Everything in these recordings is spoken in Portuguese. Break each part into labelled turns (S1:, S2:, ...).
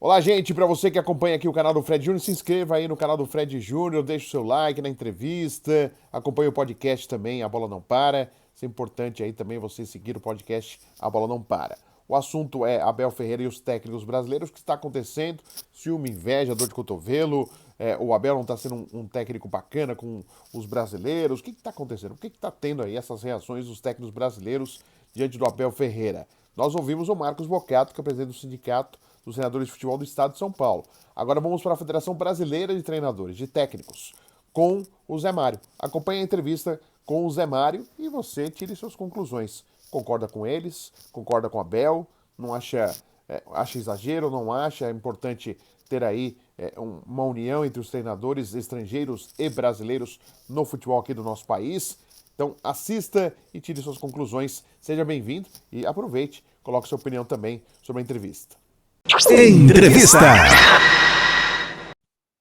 S1: Olá, gente. Para você que acompanha aqui o canal do Fred Júnior, se inscreva aí no canal do Fred Júnior, deixe o seu like na entrevista, acompanhe o podcast também, A Bola Não Para. Isso é importante aí também você seguir o podcast A Bola Não Para. O assunto é Abel Ferreira e os técnicos brasileiros. O que está acontecendo? Ciúme, inveja, dor de cotovelo. O Abel não está sendo um técnico bacana com os brasileiros. O que está acontecendo? Por que está tendo aí essas reações dos técnicos brasileiros diante do Abel Ferreira? Nós ouvimos o Marcos Bocato, que é o presidente do sindicato dos treinadores de futebol do estado de São Paulo. Agora vamos para a Federação Brasileira de Treinadores, de Técnicos, com o Zé Mário. Acompanhe a entrevista com o Zé Mário e você tire suas conclusões. Concorda com eles? Concorda com a Abel? Não acha, acha exagero? Não acha? É importante ter aí uma união entre os treinadores estrangeiros e brasileiros no futebol aqui do nosso país. Então assista e tire suas conclusões. Seja bem-vindo e aproveite, coloque sua opinião também sobre a entrevista.
S2: Entrevista.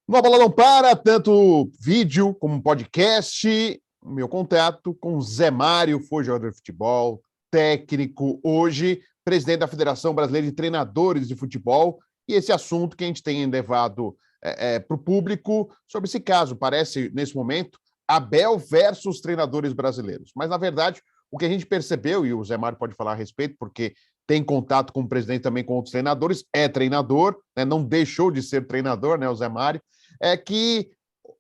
S1: No Bola Não Para, tanto vídeo como podcast. O meu contato com Zé Mário, foi jogador de futebol, técnico, hoje presidente da Federação Brasileira de Treinadores de Futebol. E esse assunto que a gente tem levado para o público sobre esse caso. Parece, nesse momento, Abel versus treinadores brasileiros. Mas, na verdade, o que a gente percebeu, e o Zé Mário pode falar a respeito, porque tem contato com o presidente também com outros treinadores, é treinador, né, não deixou de ser treinador, né, o Zé Mário, é que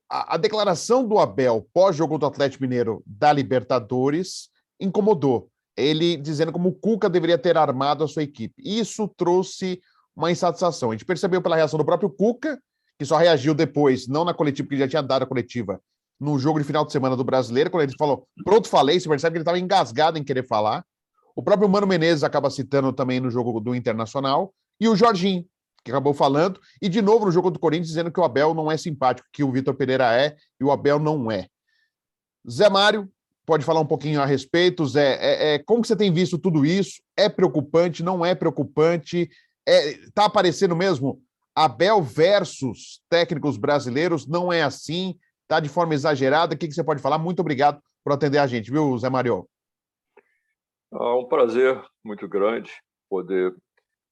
S1: a declaração do Abel pós-jogo do Atlético Mineiro da Libertadores incomodou. Ele dizendo como o Cuca deveria ter armado a sua equipe. Isso trouxe uma insatisfação. A gente percebeu pela reação do próprio Cuca, que só reagiu depois, não na coletiva, porque já tinha dado a coletiva, no jogo de final de semana do Brasileiro, quando ele falou, pronto, falei, você percebe que ele estava engasgado em querer falar. O próprio Mano Menezes acaba citando também no jogo do Internacional, e o Jorginho, que acabou falando, e de novo no jogo do Corinthians, dizendo que o Abel não é simpático, que o Vitor Pereira é e o Abel não é. Zé Mário, pode falar um pouquinho a respeito, Zé, como que você tem visto tudo isso? É preocupante, não é preocupante? Tá aparecendo mesmo Abel versus técnicos brasileiros, não é assim, tá de forma exagerada, o que você pode falar? Muito obrigado por atender a gente, viu, Zé Mário?
S3: É um prazer muito grande poder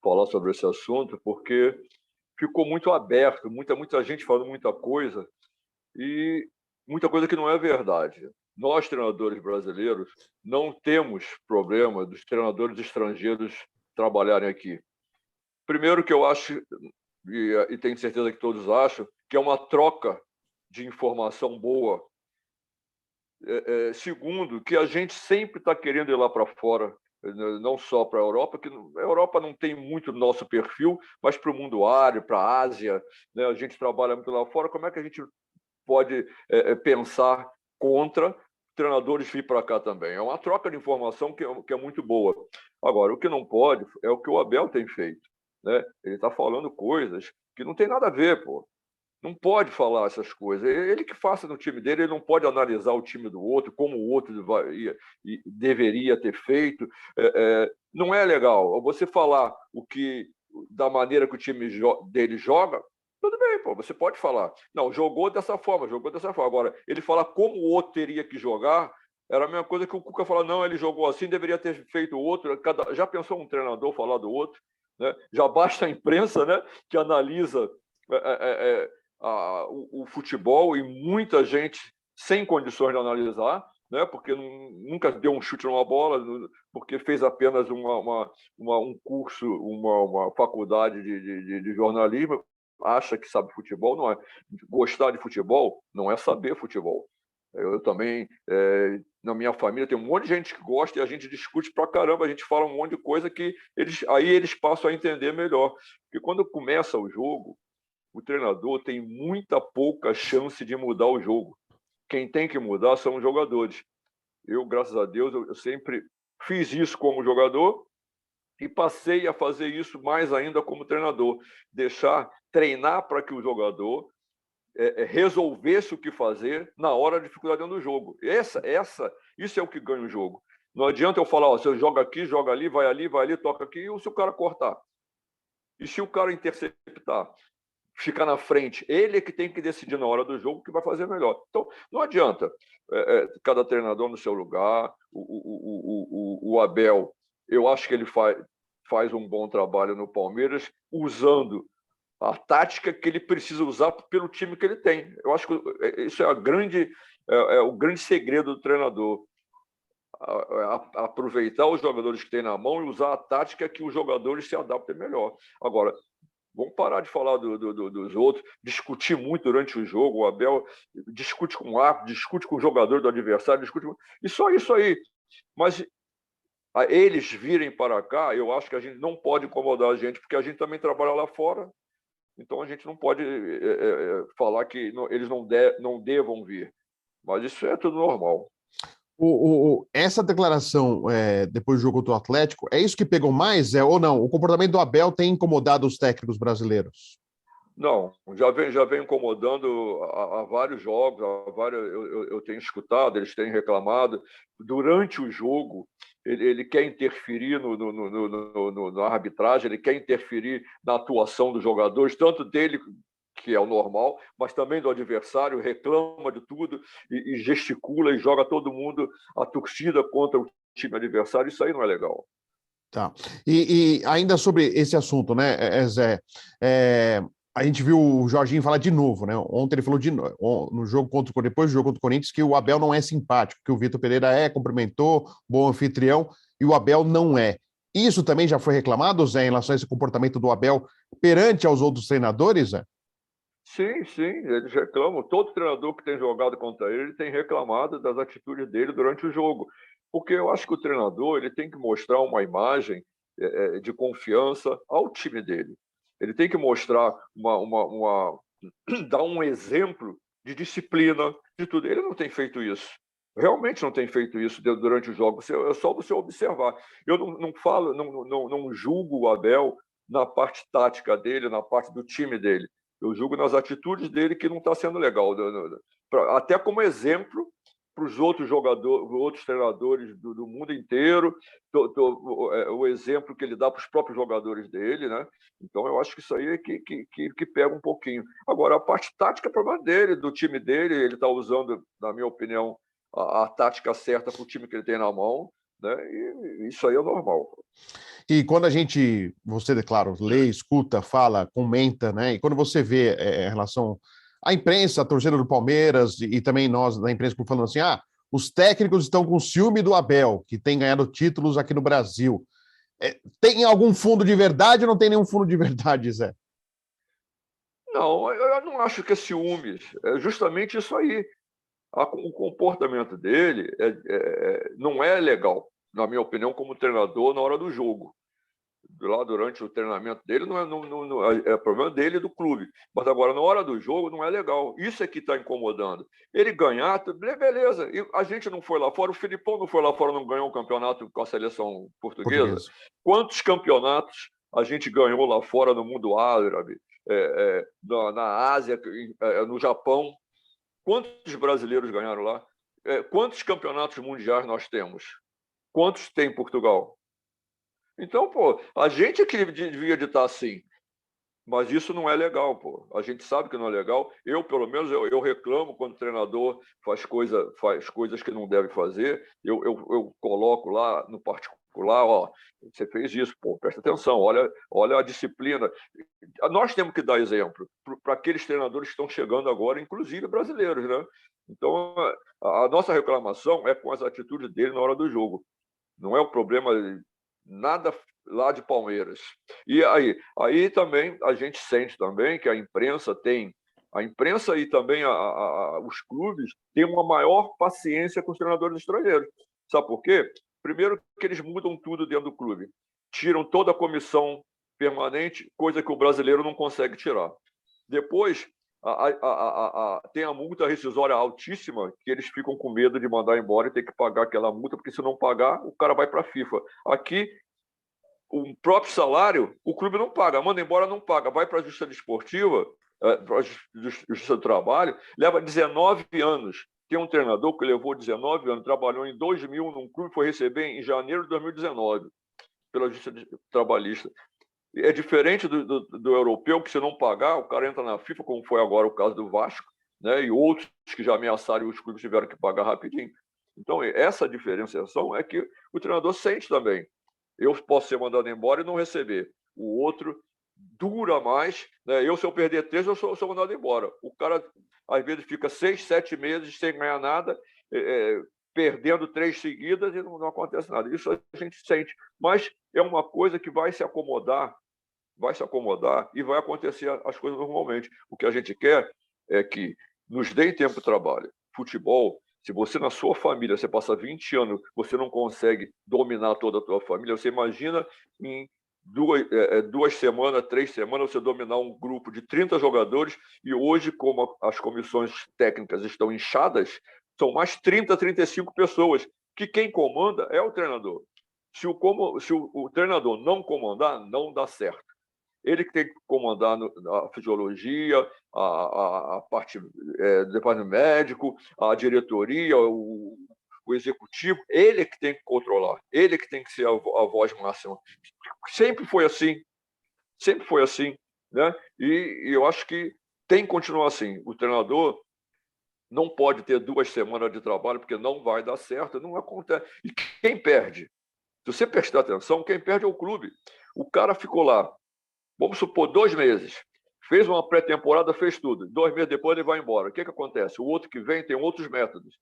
S3: falar sobre esse assunto, porque ficou muito aberto, muita gente falando muita coisa e muita coisa que não é verdade. Nós, treinadores brasileiros, não temos problema dos treinadores estrangeiros trabalharem aqui. Primeiro que eu acho, e tenho certeza que todos acham, que é uma troca de informação boa. Segundo, que a gente sempre está querendo ir lá para fora, não só para a Europa, que a Europa não tem muito nosso perfil, mas para o mundo árabe, para a Ásia, né? A gente trabalha muito lá fora. Como é que a gente pode pensar contra treinadores vir para cá também? É uma troca de informação que é muito boa. Agora, o que não pode é o que o Abel tem feito, né? Ele está falando coisas que não tem nada a ver, pô. Não pode falar essas coisas. Ele que faça no time dele, ele não pode analisar o time do outro, como o outro deveria ter feito. Não é legal. Você falar da maneira que o time dele joga, tudo bem, pô, você pode falar. Não, jogou dessa forma, jogou dessa forma. Agora, ele falar como o outro teria que jogar, era a mesma coisa que o Cuca falar, não, ele jogou assim, deveria ter feito outro. Já pensou um treinador falar do outro? Né? Já basta a imprensa, né, que analisa o futebol, e muita gente sem condições de analisar, né, porque nunca deu um chute numa bola, porque fez apenas um curso, uma faculdade de jornalismo, acha que sabe futebol. Não é. Gostar de futebol não é saber futebol. Eu também, na minha família, tem um monte de gente que gosta e a gente discute pra caramba, a gente fala um monte de coisa que aí eles passam a entender melhor. Porque quando começa o jogo, o treinador tem muita pouca chance de mudar o jogo. Quem tem que mudar são os jogadores. Eu, graças a Deus, eu sempre fiz isso como jogador e passei a fazer isso mais ainda como treinador. Treinar para que o jogador resolvesse o que fazer na hora da dificuldade do jogo. Isso é o que ganha o jogo. Não adianta eu falar, você joga aqui, joga ali, vai ali, toca aqui, e se o cara cortar? E se o cara interceptar? Ficar na frente, ele é que tem que decidir na hora do jogo o que vai fazer melhor. Então, não adianta. Cada treinador no seu lugar. O Abel, eu acho que ele faz um bom trabalho no Palmeiras, usando a tática que ele precisa usar pelo time que ele tem. Eu acho que isso é o grande segredo do treinador. Aproveitar os jogadores que tem na mão e usar a tática que os jogadores se adaptem melhor. Agora, vamos parar de falar dos outros, discutir muito durante o jogo. O Abel discute com o árbitro, discute com o jogador do adversário, discute e só isso aí. Mas eles virem para cá, eu acho que a gente não pode incomodar a gente, porque a gente também trabalha lá fora. Então a gente não pode falar que eles não devam vir. Mas isso é tudo normal.
S1: Essa declaração depois do jogo contra o Atlético, é isso que pegou mais, ou não? O comportamento do Abel tem incomodado os técnicos brasileiros?
S3: Não, já vem incomodando há vários jogos, eu tenho escutado, eles têm reclamado. Durante o jogo, ele quer interferir na arbitragem, ele quer interferir na atuação dos jogadores, tanto dele, que é o normal, mas também do adversário, reclama de tudo e gesticula e joga todo mundo, a torcida contra o time adversário. Isso aí não é legal.
S1: Tá. E ainda sobre esse assunto, né, Zé? A gente viu o Jorginho falar de novo, né? Ontem ele falou no jogo depois do jogo contra o Corinthians que o Abel não é simpático, que o Vitor Pereira cumprimentou, bom anfitrião, e o Abel não é. Isso também já foi reclamado, Zé, em relação a esse comportamento do Abel perante aos outros treinadores, Zé?
S3: Sim, eles reclamam. Todo treinador que tem jogado contra ele tem reclamado das atitudes dele durante o jogo. Porque eu acho que o treinador ele tem que mostrar uma imagem de confiança ao time dele. Ele tem que mostrar dar um exemplo de disciplina, de tudo. Ele não tem feito isso. Realmente não tem feito isso durante o jogo. É só você observar. Eu não falo, não julgo o Abel na parte tática dele, na parte do time dele. Eu julgo nas atitudes dele que não está sendo legal. Até como exemplo para os outros jogadores, outros treinadores do mundo inteiro, o exemplo que ele dá para os próprios jogadores dele, né? Então eu acho que isso aí é que pega um pouquinho. Agora, a parte tática é problema dele, do time dele, ele está usando, na minha opinião, a tática certa para o time que ele tem na mão, né? E isso aí é normal.
S1: E quando você, claro, lê, escuta, fala, comenta, né? E quando você vê em relação à imprensa, a torcida do Palmeiras e também nós da imprensa falando assim, os técnicos estão com ciúme do Abel, que tem ganhado títulos aqui no Brasil. Tem algum fundo de verdade ou não tem nenhum fundo de verdade, Zé?
S3: Não, eu não acho que é ciúmes. É justamente isso aí. O comportamento dele não é legal, na minha opinião, como treinador na hora do jogo. Lá durante o treinamento dele é problema dele e do clube. Mas agora, na hora do jogo, não é legal. Isso é que está incomodando. Ele ganhar, beleza. E a gente não foi lá fora, o Filipão não foi lá fora, não ganhou um campeonato com a seleção portuguesa. Quantos campeonatos a gente ganhou lá fora no mundo árabe, na Ásia, no Japão? Quantos brasileiros ganharam lá? Quantos campeonatos mundiais nós temos? Quantos tem em Portugal? Então, a gente é que devia de estar assim. Mas isso não é legal, A gente sabe que não é legal. Eu, pelo menos, eu reclamo quando o treinador faz coisas que não deve fazer. Eu coloco lá no particular, você fez isso, presta atenção, olha a disciplina. Nós temos que dar exemplo para aqueles treinadores que estão chegando agora, inclusive brasileiros, né? Então, a nossa reclamação é com as atitudes dele na hora do jogo. Não é o problema nada lá de Palmeiras. E aí também a gente sente também que a imprensa e também os clubes têm uma maior paciência com os treinadores estrangeiros. Sabe por quê? Primeiro que eles mudam tudo dentro do clube. Tiram toda a comissão permanente, coisa que o brasileiro não consegue tirar. Depois, tem a multa rescisória altíssima, que eles ficam com medo de mandar embora e ter que pagar aquela multa, porque se não pagar, o cara vai para a FIFA. Aqui, o próprio salário, o clube não paga, manda embora, não paga, vai para a Justiça Desportiva, para a Justiça do Trabalho, leva 19 anos. Tem um treinador que levou 19 anos, trabalhou em 2000 num clube, foi receber em janeiro de 2019, pela Justiça Trabalhista. É diferente do europeu, que se não pagar, o cara entra na FIFA, como foi agora o caso do Vasco, né? E outros que já ameaçaram e os clubes tiveram que pagar rapidinho. Então, essa diferenciação é que o treinador sente também. Eu posso ser mandado embora e não receber. O outro dura mais, né? Se eu perder 3, eu sou mandado embora. O cara, às vezes, fica 6, 7 meses sem ganhar nada, perdendo 3 seguidas e não acontece nada. Isso a gente sente. Mas é uma coisa que vai se acomodar e vai acontecer as coisas normalmente. O que a gente quer é que nos deem tempo de trabalho. Futebol, se você na sua família, você passa 20 anos, você não consegue dominar toda a tua família, você imagina em 2 semanas, 3 semanas, você dominar um grupo de 30 jogadores e hoje, como as comissões técnicas estão inchadas, são mais 30, 35 pessoas, que quem comanda é o treinador. Se o treinador não comandar, não dá certo. Ele que tem que comandar a fisiologia, a parte do departamento médico, a diretoria, o executivo, ele que tem que controlar, ele que tem que ser a voz máxima. Sempre foi assim, né? E eu acho que tem que continuar assim. O treinador não pode ter 2 semanas de trabalho, porque não vai dar certo, não acontece. E quem perde? Se você prestar atenção, quem perde é o clube. O cara ficou lá, vamos supor, 2 meses. Fez uma pré-temporada, fez tudo. 2 meses depois ele vai embora. O que acontece? O outro que vem tem outros métodos.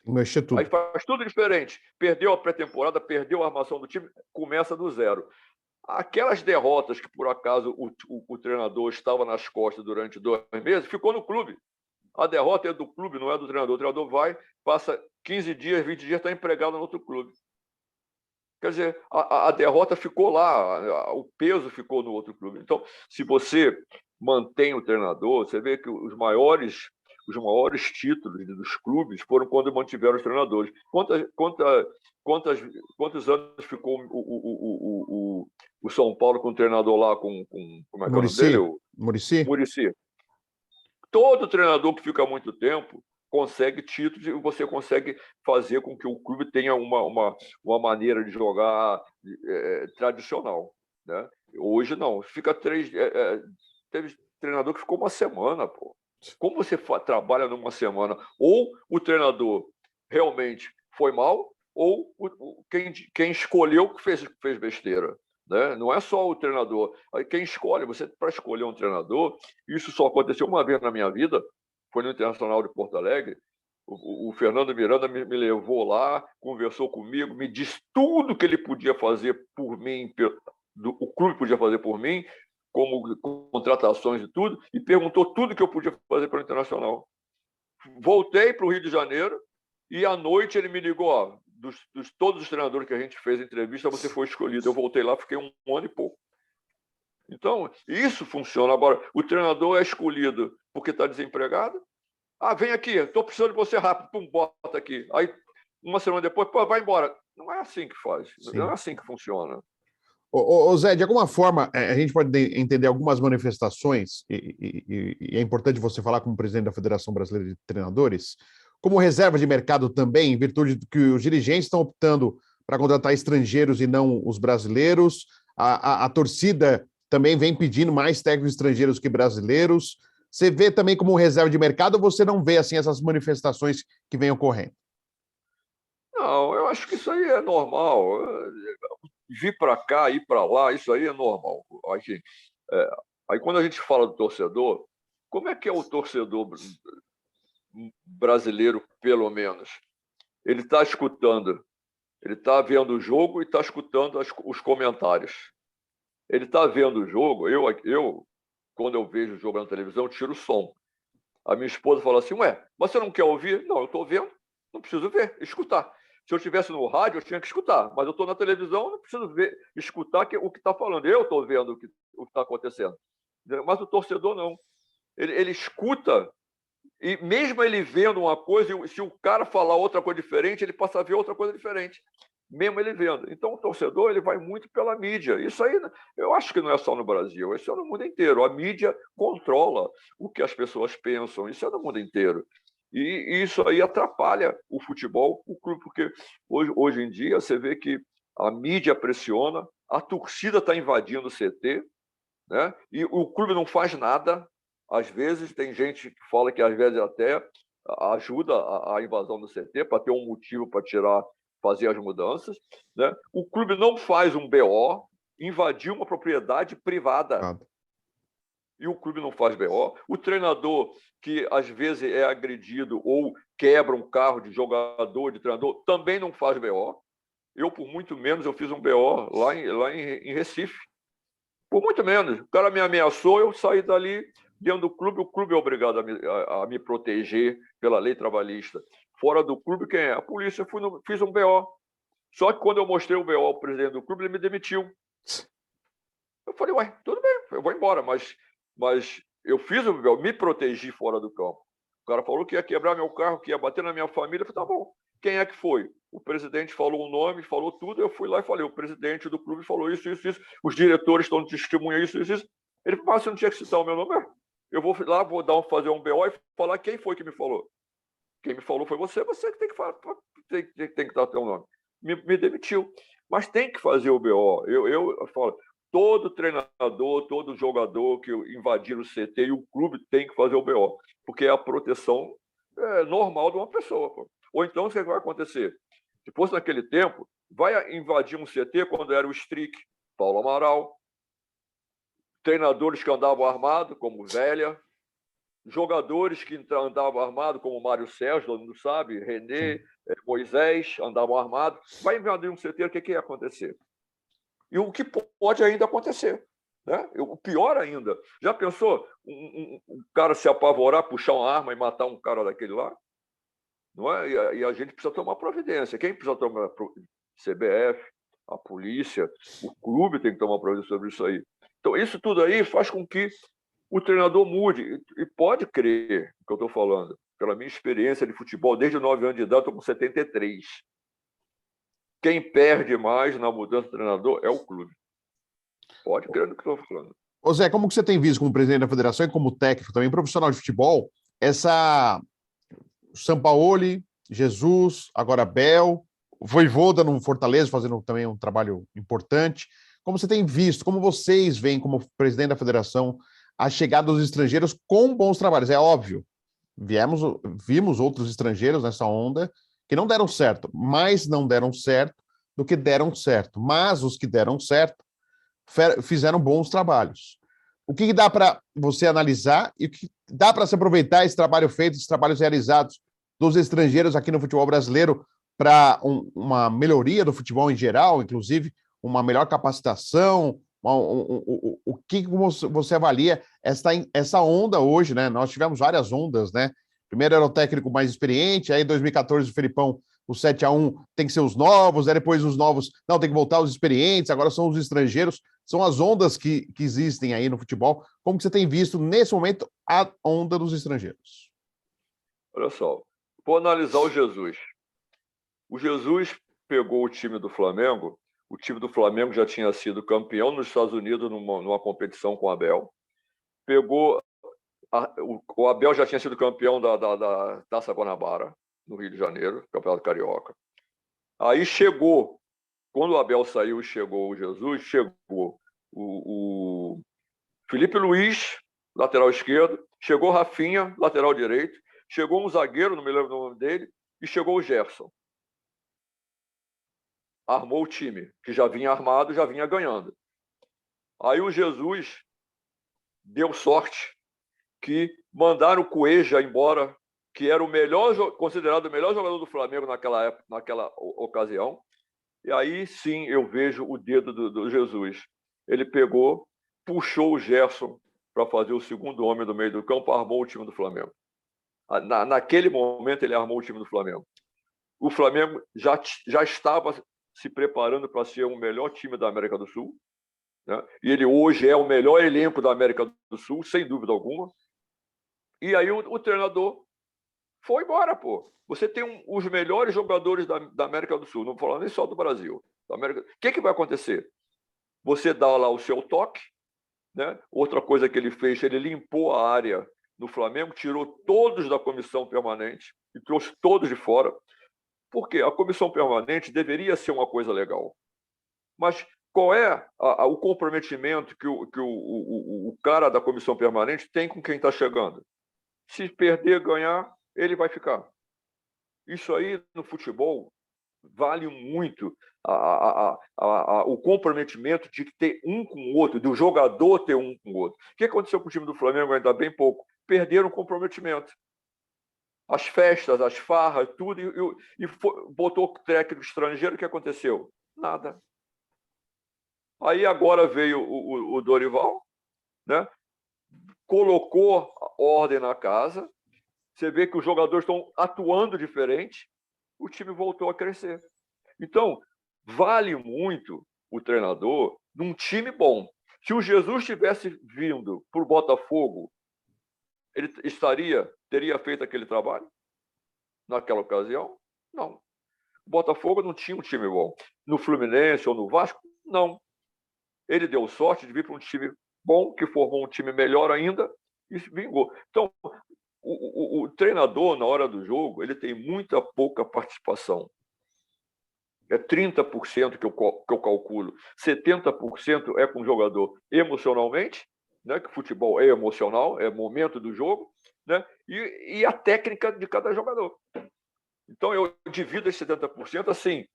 S1: Mexer tudo.
S3: Aí faz tudo diferente. Perdeu a pré-temporada, perdeu a armação do time, começa do zero. Aquelas derrotas que, por acaso, o treinador estava nas costas durante 2 meses, ficou no clube. A derrota é do clube, não é do treinador. O treinador vai, passa 15 dias, 20 dias, está empregado no outro clube. Quer dizer, a derrota ficou lá, o peso ficou no outro clube. Então, se você mantém o treinador, você vê que os maiores títulos dos clubes foram quando mantiveram os treinadores. Quantos anos ficou o São Paulo com o treinador lá, como é que é o nome dele? Muricy. Todo treinador que fica muito tempo consegue títulos e você consegue fazer com que o clube tenha uma maneira de jogar tradicional, né? Hoje não, fica 3. Teve treinador que ficou uma semana, pô. Como você trabalha numa semana? Ou o treinador realmente foi mal, ou quem escolheu que fez besteira. Né? Não é só o treinador. Quem escolhe, você para escolher um treinador, isso só aconteceu uma vez na minha vida, foi no Internacional de Porto Alegre. O Fernando Miranda me levou lá, conversou comigo, me disse tudo que ele podia fazer por mim, o clube podia fazer por mim, como contratações e tudo, e perguntou tudo que eu podia fazer pelo Internacional. Voltei para o Rio de Janeiro e à noite ele me ligou, ó, todos os treinadores que a gente fez entrevista, você foi escolhido. Eu voltei lá, fiquei 1 ano e pouco. Então, isso funciona. Agora, o treinador é escolhido porque está desempregado. Ah, vem aqui, estou precisando de você rápido. Pum, bota aqui. Aí, uma semana depois, pô, vai embora. Não é assim que faz. Sim. Não é assim que funciona.
S1: Ô Zé, de alguma forma, a gente pode entender algumas manifestações, e é importante você falar como presidente da Federação Brasileira de Treinadores, como reserva de mercado também, em virtude do que os dirigentes estão optando para contratar estrangeiros e não os brasileiros, a torcida também vem pedindo mais técnicos estrangeiros que brasileiros. Você vê também como reserva de mercado ou você não vê assim essas manifestações que vêm ocorrendo?
S3: Não, eu acho que isso aí é normal. Vir para cá, ir para lá, isso aí é normal. Aí quando a gente fala do torcedor, como é que é o torcedor brasileiro, pelo menos? Ele está escutando, ele está vendo o jogo e está escutando os comentários. Ele está vendo o jogo, quando eu vejo o jogo na televisão, eu tiro o som. A minha esposa fala assim, ué, mas você não quer ouvir? Não, eu estou vendo, não preciso ver, escutar. Se eu estivesse no rádio, eu tinha que escutar, mas eu estou na televisão, não preciso escutar o que está falando. Eu estou vendo o que está acontecendo. Mas o torcedor não. Ele escuta, e mesmo ele vendo uma coisa, se o cara falar outra coisa diferente, ele passa a ver outra coisa diferente, mesmo ele vendo. Então, o torcedor ele vai muito pela mídia. Isso aí, eu acho que não é só no Brasil, isso é no mundo inteiro. A mídia controla o que as pessoas pensam, isso é no mundo inteiro. E isso aí atrapalha o futebol, o clube, porque hoje em dia você vê que a mídia pressiona, a torcida está invadindo o CT, né? E o clube não faz nada. Às vezes tem gente que fala que às vezes até ajuda a invasão do CT para ter um motivo para fazer as mudanças, né? O clube não faz um BO, invadiu uma propriedade privada. e o clube não faz BO. O treinador que às vezes é agredido ou quebra um carro de jogador, de treinador, também não faz BO. Eu, por muito menos, eu fiz um BO lá em Recife. Por muito menos. O cara me ameaçou, eu saí dali dentro do clube. O clube é obrigado a me proteger pela lei trabalhista. Fora do clube, quem é? A polícia. Eu fiz um BO. Só que quando eu mostrei o BO ao presidente do clube, ele me demitiu. Eu falei, ué, tudo bem, eu vou embora, mas eu fiz o BO, me protegi fora do campo. O cara falou que ia quebrar meu carro, que ia bater na minha família. Eu falei, tá bom. Quem é que foi? O presidente falou o nome, falou tudo. Eu fui lá e falei, o presidente do clube falou isso, isso, isso. Os diretores estão testemunhando isso, isso, isso. Ele falou, você não tinha que citar o meu nome? Eu vou lá, fazer um BO e falar quem foi que me falou. Quem me falou foi você que tem que falar, tem que dar teu nome. Me demitiu. Mas tem que fazer o BO. Eu falo, todo treinador, todo jogador que invadir o CT e o clube tem que fazer o BO, porque é a proteção normal de uma pessoa. Pô. Ou então, o que vai acontecer? Se fosse naquele tempo, vai invadir um CT quando era o Strick, Paulo Amaral, treinadores que andavam armados, como Velha, jogadores que andavam armados, como Mário Sérgio, todo mundo sabe, René, Moisés, andavam armados. Vai invadir um CT, o que ia acontecer? E o que pode ainda acontecer. Né? O pior ainda. Já pensou um cara se apavorar, puxar uma arma e matar um cara daquele lá? Não é? E a gente precisa tomar providência. Quem precisa tomar? CBF, a polícia, o clube tem que tomar providência sobre isso aí. Então, isso tudo aí faz com que o treinador mude. E pode crer o que eu estou falando. Pela minha experiência de futebol, desde 9 anos de idade, estou com 73. Quem perde mais na mudança de treinador é o clube. Pode crer no que eu estou falando.
S1: Ô Zé, como que você tem visto como presidente da federação e como técnico também, profissional de futebol, essa Sampaoli, Jesus, agora Bel, o Vojvoda no Fortaleza fazendo também um trabalho importante. Como você tem visto, como vocês veem como presidente da federação a chegada dos estrangeiros com bons trabalhos? É óbvio, vimos outros estrangeiros nessa onda que não deram certo, mais não deram certo do que deram certo. Mas os que deram certo fizeram bons trabalhos. O que dá para você analisar e o que dá para se aproveitar esse trabalho feito, esses trabalhos realizados dos estrangeiros aqui no futebol brasileiro para uma melhoria do futebol em geral, inclusive uma melhor capacitação? O que você avalia essa onda hoje, né? Nós tivemos várias ondas, né? Primeiro era o técnico mais experiente, aí em 2014 o Felipão, o 7-1 tem que ser os novos, aí depois os novos, não, tem que voltar os experientes, agora são os estrangeiros. São as ondas que existem aí no futebol. Como que você tem visto, nesse momento, a onda dos estrangeiros?
S3: Olha só, vou analisar o Jesus. O Jesus pegou o time do Flamengo. O time do Flamengo já tinha sido campeão nos Estados Unidos numa competição com o Abel. O Abel já tinha sido campeão da Taça Guanabara, no Rio de Janeiro, Campeonato Carioca. Aí chegou, quando o Abel saiu e chegou o Jesus, chegou o Felipe Luiz, lateral esquerdo, chegou Rafinha, lateral direito, chegou um zagueiro, não me lembro o nome dele, e chegou o Gerson. Armou o time, que já vinha armado, já vinha ganhando. Aí o Jesus deu sorte que mandaram o Cueja embora, que era considerado o melhor jogador do Flamengo naquela ocasião. E aí sim eu vejo o dedo do Jesus. Ele pegou, puxou o Gerson para fazer o segundo homem do meio do campo, armou o time do Flamengo. Naquele momento ele armou o time do Flamengo. O Flamengo já estava se preparando para ser o melhor time da América do Sul, né? E ele hoje é o melhor elenco da América do Sul, sem dúvida alguma. E aí o treinador foi embora, pô. Você tem os melhores jogadores da América do Sul, não falando nem só do Brasil. O que vai acontecer? Você dá lá o seu toque, né? Outra coisa que ele fez, ele limpou a área no Flamengo, tirou todos da comissão permanente e trouxe todos de fora. Por quê? A comissão permanente deveria ser uma coisa legal. Mas qual é o comprometimento que o cara da comissão permanente tem com quem está chegando? Se perder, ganhar, ele vai ficar. Isso aí, no futebol, vale muito. o comprometimento de ter um com o outro, do jogador ter um com o outro. O que aconteceu com o time do Flamengo ainda bem pouco? Perderam o comprometimento. As festas, as farras, tudo, botou o técnico estrangeiro, o que aconteceu? Nada. Aí agora veio o Dorival, né? Colocou ordem na casa, você vê que os jogadores estão atuando diferente, o time voltou a crescer. Então, vale muito o treinador num time bom. Se o Jesus tivesse vindo para o Botafogo, ele teria feito aquele trabalho naquela ocasião? Não. O Botafogo não tinha um time bom. No Fluminense ou no Vasco, não. Ele deu sorte de vir para um time bom, que formou um time melhor ainda, e vingou. Então, o treinador, na hora do jogo, ele tem muita pouca participação. É 30% que eu calculo. 70% é com o jogador emocionalmente, né, que o futebol é emocional, é momento do jogo, né, e a técnica de cada jogador. Então, eu divido esse 70% assim,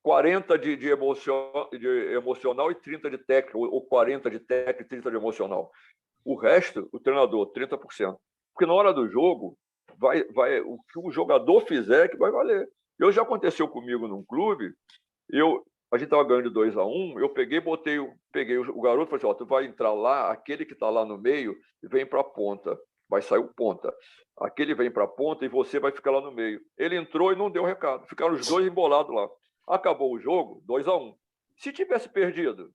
S3: 40 de emocional e 30 de técnico, ou 40 de técnico e 30 de emocional. O resto, o treinador, 30%. Porque na hora do jogo, o que o jogador fizer que vai valer. Já aconteceu comigo num clube, a gente estava ganhando de 2-1, eu peguei o garoto e falei assim, ó, tu vai entrar lá, aquele que está lá no meio, vem para a ponta, vai sair o ponta. Aquele vem para a ponta e você vai ficar lá no meio. Ele entrou e não deu recado. Ficaram os dois embolados lá. Acabou o jogo, 2-1. Se tivesse perdido,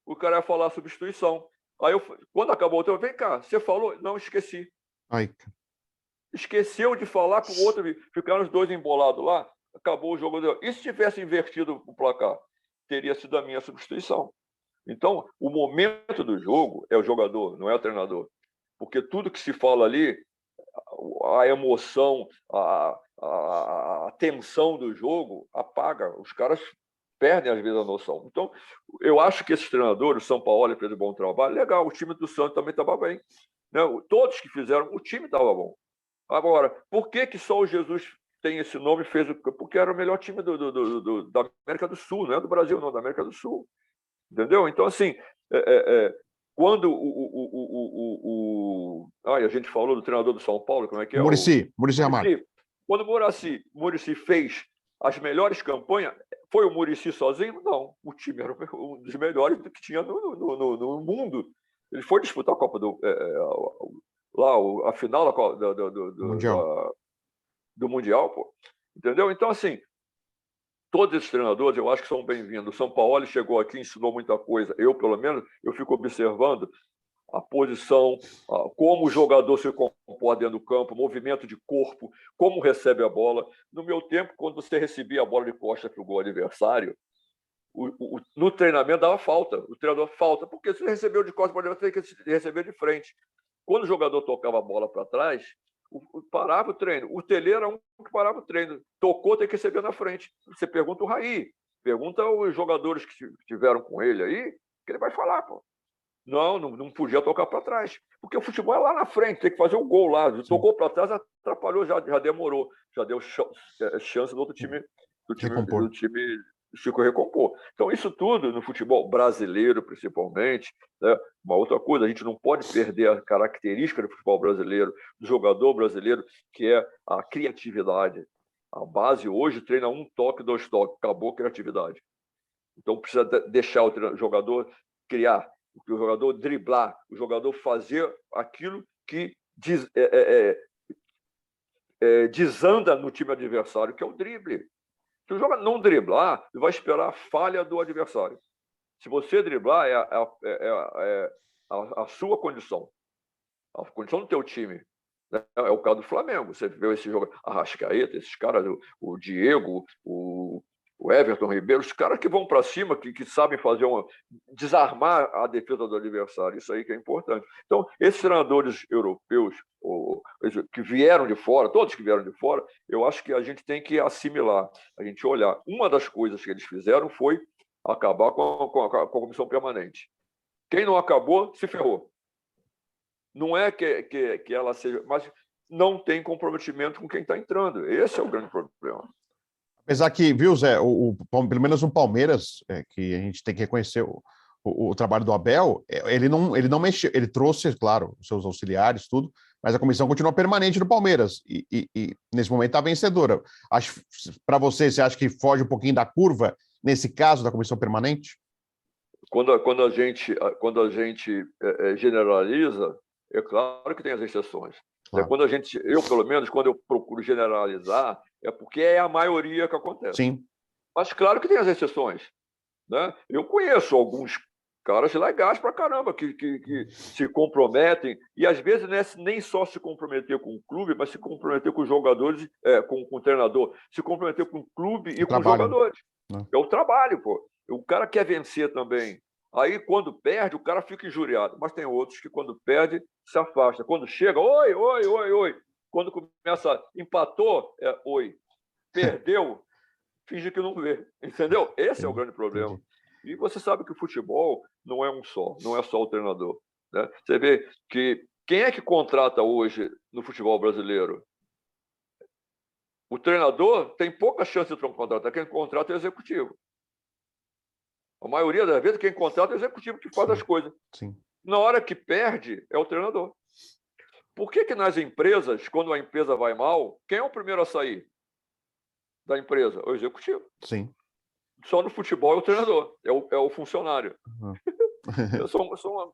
S3: o cara ia falar substituição. Aí, quando acabou o tempo, vem cá, você falou? Não, esqueci.
S1: Ai.
S3: Esqueceu de falar com o outro, ficaram os dois embolados lá, acabou o jogo. E se tivesse invertido o placar? Teria sido a minha substituição. Então, o momento do jogo é o jogador, não é o treinador. Porque tudo que se fala ali, a emoção, a tensão do jogo apaga. Os caras perdem, às vezes, a noção. Então, eu acho que esses treinadores, o São Paulo fez um bom trabalho, legal, o time do Santos também estava bem. Né? Todos que fizeram, o time estava bom. Agora, por que só o Jesus tem esse nome? Porque era o melhor time da América do Sul, não é do Brasil, não, da América do Sul. Entendeu? Então, assim, quando a gente falou do treinador do São Paulo, como é que é?
S1: Muricy Ramalho.
S3: Quando o Muricy fez as melhores campanhas, foi o Muricy sozinho? Não. O time era um dos melhores que tinha no mundo. Ele foi disputar a Copa a final do Mundial, pô. Entendeu? Então, assim, todos esses treinadores eu acho que são bem-vindos. O São Paulo chegou aqui, ensinou muita coisa. Eu, pelo menos, eu fico observando a posição, como o jogador se comporta dentro do campo, movimento de corpo, como recebe a bola. No meu tempo, quando você recebia a bola de costa para o gol adversário, no treinamento dava falta. O treinador falta, porque se recebeu de costas, pode ter que receber de frente. Quando o jogador tocava a bola para trás, parava o treino. O Telê era um que parava o treino. Tocou, tem que receber na frente. Você pergunta o Raí, pergunta os jogadores que estiveram com ele aí, que ele vai falar, pô. Não podia tocar para trás. Porque o futebol é lá na frente, tem que fazer um gol lá. Tocou para trás, atrapalhou, já demorou. Já deu chance do outro time, do time se recompor. Então, isso tudo no futebol brasileiro, principalmente, né? Uma outra coisa, a gente não pode perder a característica do futebol brasileiro, do jogador brasileiro, que é a criatividade. A base hoje treina 1 toque, 2 toques, acabou a criatividade. Então, precisa deixar o jogador criar, o jogador driblar, o jogador fazer aquilo que desanda no time adversário, que é o drible. Se o jogador não driblar, ele vai esperar a falha do adversário. Se você driblar, é a sua condição. A condição do teu time. Né? É o caso do Flamengo. Você vê esse jogo, a Arrascaeta, esses caras, o Diego, o Everton Ribeiro, os caras que vão para cima, que sabem desarmar a defesa do adversário. Isso aí que é importante. Então, esses treinadores europeus, que vieram de fora, todos que vieram de fora, eu acho que a gente tem que assimilar, a gente olhar. Uma das coisas que eles fizeram foi acabar com a comissão permanente. Quem não acabou, se ferrou. Não é que ela seja... Mas não tem comprometimento com quem está entrando. Esse é o grande problema.
S1: Apesar que, viu, Zé, pelo menos no Palmeiras, que a gente tem que reconhecer o trabalho do Abel, ele não mexeu, ele trouxe, claro, os seus auxiliares, tudo, mas a comissão continua permanente no Palmeiras e nesse momento está vencedora. Para você acha que foge um pouquinho da curva nesse caso da comissão permanente?
S3: Quando a gente generaliza, é claro que tem as exceções.
S1: Claro.
S3: Eu, pelo menos, quando eu procuro generalizar, é porque é a maioria que acontece.
S1: Sim.
S3: Mas claro que tem as exceções, né? Eu conheço alguns caras legais pra caramba que se comprometem, e às vezes não é nem só se comprometer com o clube, mas se comprometer com os jogadores, com o treinador, se comprometer com o clube e com os jogadores. É o trabalho, pô. O cara quer vencer também. Aí, quando perde, o cara fica injuriado. Mas tem outros que, quando perde, se afasta. Quando chega, oi, oi, oi, oi. Quando começa, empatou, oi. Perdeu, finge que não vê. Entendeu? Esse é o grande problema.
S1: Entendi.
S3: E você sabe que o futebol não é não é só o treinador, né? Você vê que quem é que contrata hoje no futebol brasileiro? O treinador tem pouca chance de contratar. Quem contrata é o executivo. A maioria das vezes, quem contrata é o executivo que faz as coisas.
S1: Sim.
S3: Na hora que perde, é o treinador. Por que nas empresas, quando a empresa vai mal, quem é o primeiro a sair da empresa? O executivo.
S1: Sim.
S3: Só no futebol é o treinador, é o funcionário.
S1: Uhum.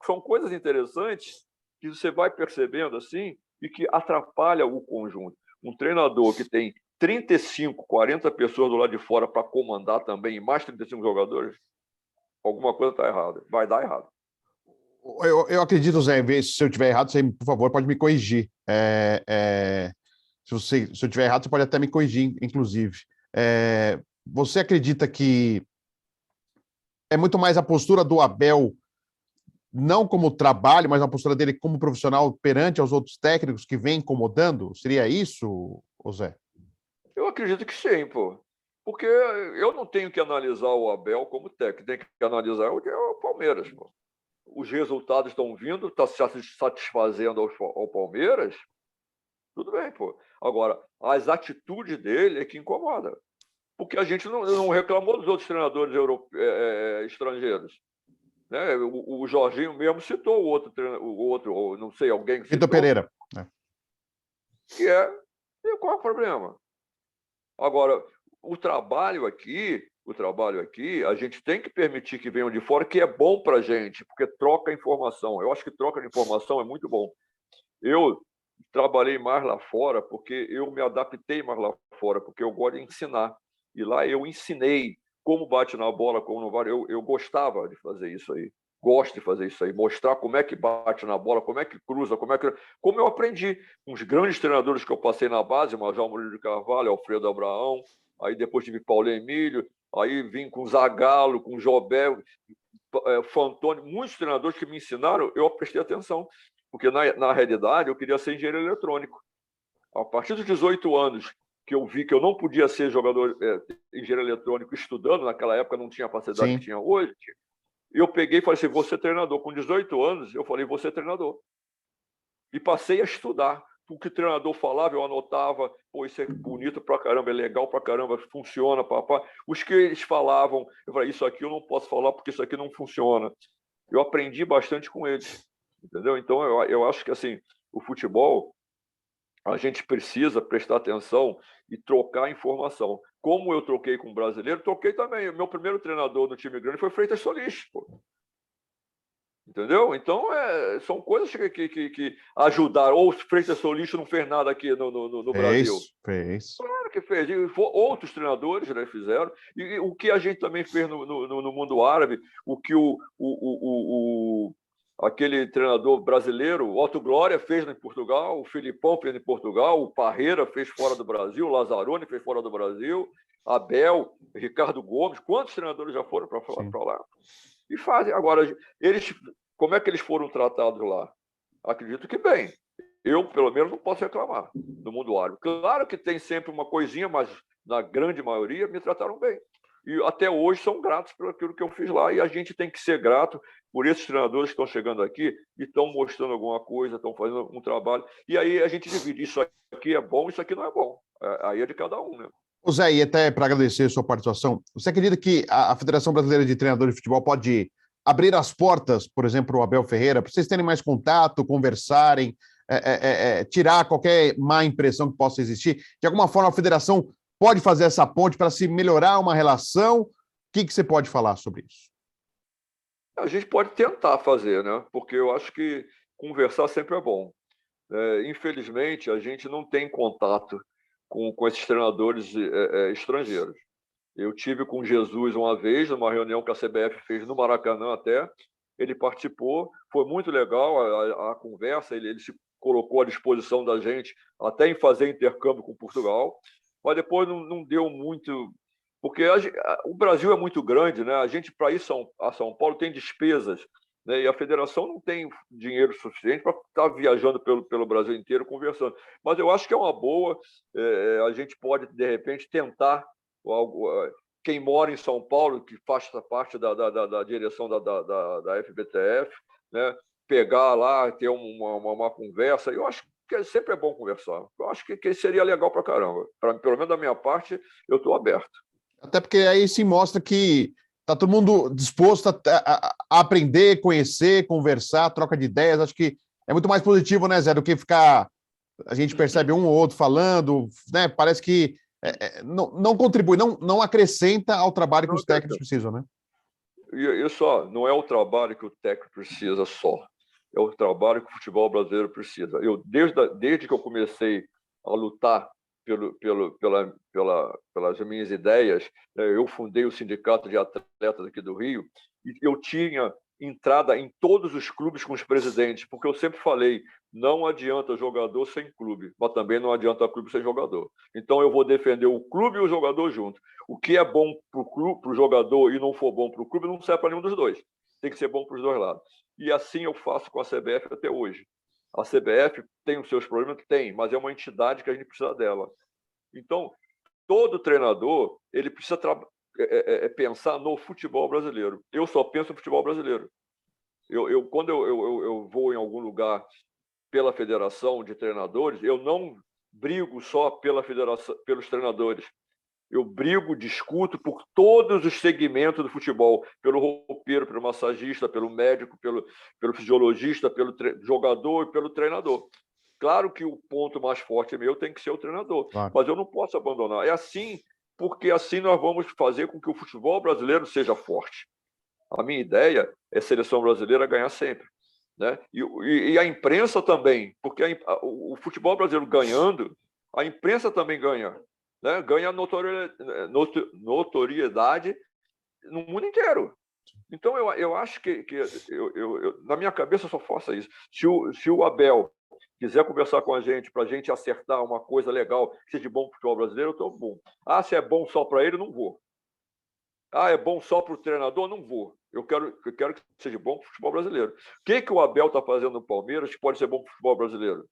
S3: São coisas interessantes que você vai percebendo assim e que atrapalha o conjunto. Um treinador que tem 35, 40 pessoas do lado de fora para comandar também, e mais 35 jogadores, alguma coisa está errada. Vai dar errado.
S1: Eu acredito, Zé, se eu estiver errado, você, por favor, pode me corrigir. Se eu estiver errado, você pode até me corrigir, inclusive. Você acredita que é muito mais a postura do Abel, não como trabalho, mas a postura dele como profissional perante aos outros técnicos que vem incomodando? Seria isso, Zé?
S3: Eu acredito que sim, pô. Porque eu não tenho que analisar o Abel como técnico, tem que analisar o Palmeiras, pô. Os resultados estão vindo, está satisfazendo ao Palmeiras, tudo bem, pô. Agora, as atitudes dele é que incomoda. Porque a gente não reclamou dos outros treinadores estrangeiros. Né? O Jorginho mesmo citou o outro, não sei, alguém que citou.
S1: Vitor Pereira.
S3: E qual é o problema? Agora, o trabalho aqui, a gente tem que permitir que venham de fora, que é bom para a gente, porque troca informação. Eu acho que troca de informação é muito bom. Eu trabalhei mais lá fora porque eu me adaptei mais lá fora, porque eu gosto de ensinar. E lá eu ensinei como bate na bola, como não vale. Eu gostava de fazer isso aí. Gosto de fazer isso aí, mostrar como é que bate na bola, como é que cruza, como eu aprendi. Uns grandes treinadores que eu passei na base, Major Murilo de Carvalho, Alfredo Abraão, aí depois tive Paulo Emílio, aí vim com Zagallo, com Jobel, Fantoni, muitos treinadores que me ensinaram, eu prestei atenção, porque na realidade eu queria ser engenheiro eletrônico. A partir dos 18 anos, que eu vi que eu não podia ser engenheiro eletrônico estudando, naquela época não tinha a facilidade que tinha hoje, eu peguei e falei assim, vou ser treinador. Com 18 anos, eu falei, vou ser treinador. E passei a estudar. O que o treinador falava, eu anotava, pô, isso é bonito pra caramba, é legal pra caramba, funciona, papá. Os que eles falavam, eu falei, isso aqui eu não posso falar porque isso aqui não funciona. Eu aprendi bastante com eles, entendeu? Então, eu acho que, assim, o futebol, a gente precisa prestar atenção e trocar informação. Como eu troquei com o brasileiro, troquei também. O meu primeiro treinador no time grande foi Freitas Solis, pô. Entendeu? Então, são coisas que ajudaram. Ou o Freitas Solis não fez nada aqui no Brasil.
S1: Fez.
S3: Claro que fez. E outros treinadores, né, fizeram. E o que a gente também fez no mundo árabe, o que aquele treinador brasileiro, o Otto Glória, fez em Portugal, o Filipão fez em Portugal, o Parreira fez fora do Brasil, o Lazzaroni fez fora do Brasil, Abel, Ricardo Gomes, quantos treinadores já foram para lá? E fazem. Agora, como é que eles foram tratados lá? Acredito que bem. Eu, pelo menos, não posso reclamar do mundo árabe. Claro que tem sempre uma coisinha, mas na grande maioria me trataram bem. E até hoje são gratos por aquilo que eu fiz lá. E a gente tem que ser grato por esses treinadores que estão chegando aqui e estão mostrando alguma coisa, estão fazendo um trabalho. E aí a gente divide. Isso aqui é bom, isso aqui não é bom. Aí é de cada um, né?
S1: Ô Zé, e até para agradecer a sua participação, você acredita que a Federação Brasileira de Treinadores de Futebol pode abrir as portas, por exemplo, o Abel Ferreira, para vocês terem mais contato, conversarem, tirar qualquer má impressão que possa existir? De alguma forma, a federação pode fazer essa ponte para se melhorar uma relação? O que você pode falar sobre isso?
S3: A gente pode tentar fazer, né? Porque eu acho que conversar sempre é bom. Infelizmente, a gente não tem contato com esses treinadores estrangeiros. Eu tive com Jesus uma vez, numa reunião que a CBF fez no Maracanã até. Ele participou, foi muito legal a conversa, ele se colocou à disposição da gente até em fazer intercâmbio com Portugal, mas depois não deu muito, porque o Brasil é muito grande, né? A gente, para ir a São Paulo, tem despesas, né? E a federação não tem dinheiro suficiente para estar viajando pelo Brasil inteiro conversando. Mas eu acho que é uma boa, a gente pode, de repente, tentar algo. Quem mora em São Paulo, que faz parte da direção da FBTF, né? Pegar lá, ter uma conversa. Eu acho que sempre é bom conversar. Eu acho que seria legal para caramba. Pelo menos da minha parte, eu estou aberto.
S1: Até porque aí se mostra que está todo mundo disposto a aprender, conhecer, conversar, troca de ideias. Acho que é muito mais positivo, né, Zé, do que ficar... A gente percebe um ou outro falando, né? Parece que não contribui, não acrescenta ao trabalho que os técnicos precisam, né?
S3: E só, não é o trabalho que o técnico precisa só, é o trabalho que o futebol brasileiro precisa. Desde que eu comecei a lutar pelas minhas ideias, eu fundei o Sindicato de Atletas aqui do Rio, e eu tinha entrada em todos os clubes com os presidentes, porque eu sempre falei, não adianta jogador sem clube, mas também não adianta clube sem jogador. Então eu vou defender o clube e o jogador junto. O que é bom para o jogador e não for bom para o clube não serve para nenhum dos dois. Tem que ser bom para os dois lados. E assim eu faço com a CBF até hoje. A CBF tem os seus problemas? Tem, mas é uma entidade que a gente precisa dela. Então, todo treinador ele precisa pensar no futebol brasileiro. Eu só penso no futebol brasileiro. Quando eu vou em algum lugar pela federação de treinadores, eu não brigo só pela federação, pelos treinadores. Eu brigo, discuto por todos os segmentos do futebol, pelo roupeiro, pelo massagista, pelo médico, pelo fisiologista, pelo jogador e pelo treinador. Claro que o ponto mais forte meu tem que ser o treinador, claro, mas eu não posso abandonar. É assim, porque assim nós vamos fazer com que o futebol brasileiro seja forte. A minha ideia é a seleção brasileira ganhar sempre, né? E a imprensa também, porque o futebol brasileiro ganhando, a imprensa também ganha, né? Ganha notoriedade no mundo inteiro. Então, eu acho que na minha cabeça, eu só faço isso. Se o Abel quiser conversar com a gente para a gente acertar uma coisa legal que seja bom para o futebol brasileiro, eu estou bom. Se é bom só para ele, não vou. É bom só para o treinador? Não vou. Eu quero que seja bom para o futebol brasileiro. O que o Abel está fazendo no Palmeiras que pode ser bom para o futebol brasileiro?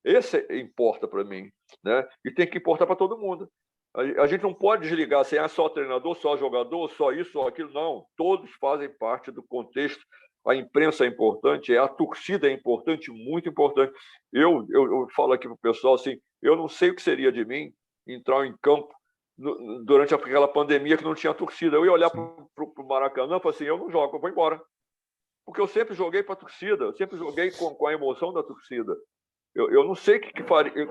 S3: Esse importa para mim, né? E tem que importar para todo mundo. A gente não pode desligar assim, só treinador, só jogador, só isso, só aquilo. Não, todos fazem parte do contexto. A imprensa é importante, a torcida é importante, muito importante. Eu falo aqui para o pessoal assim, eu não sei o que seria de mim entrar em campo durante aquela pandemia que não tinha torcida. Eu ia olhar para o Maracanã e falar assim, eu não jogo, eu vou embora. Porque eu sempre joguei para a torcida, eu sempre joguei com a emoção da torcida. Eu não sei o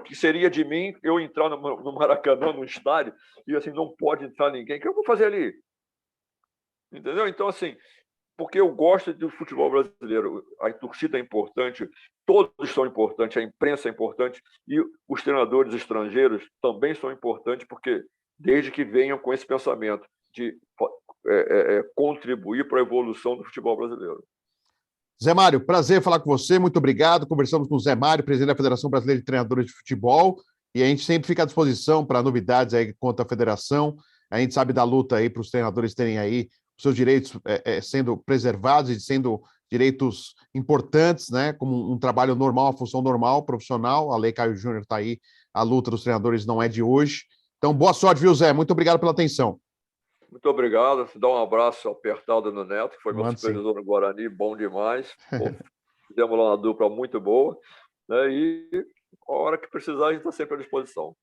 S3: que seria de mim eu entrar no Maracanã, no estádio, e assim, não pode entrar ninguém. O que eu vou fazer ali? Entendeu? Então, assim, porque eu gosto do futebol brasileiro, a torcida é importante, todos são importantes, a imprensa é importante, e os treinadores estrangeiros também são importantes, porque desde que venham com esse pensamento de contribuir para a evolução do futebol brasileiro.
S1: Zé Mário, prazer falar com você, muito obrigado. Conversamos com o Zé Mário, presidente da Federação Brasileira de Treinadores de Futebol, e a gente sempre fica à disposição para novidades aí quanto à federação. A gente sabe da luta aí para os treinadores terem aí os seus direitos sendo preservados e sendo direitos importantes, né? Como um trabalho normal, uma função normal, profissional. A Lei Caio Júnior está aí, a luta dos treinadores não é de hoje. Então, boa sorte, viu, Zé? Muito obrigado pela atenção.
S3: Muito obrigado. Dá um abraço apertado no Neto, que foi meu supervisor no Guarani, bom demais. Fizemos lá uma dupla muito boa, né? E a hora que precisar, a gente está sempre à disposição.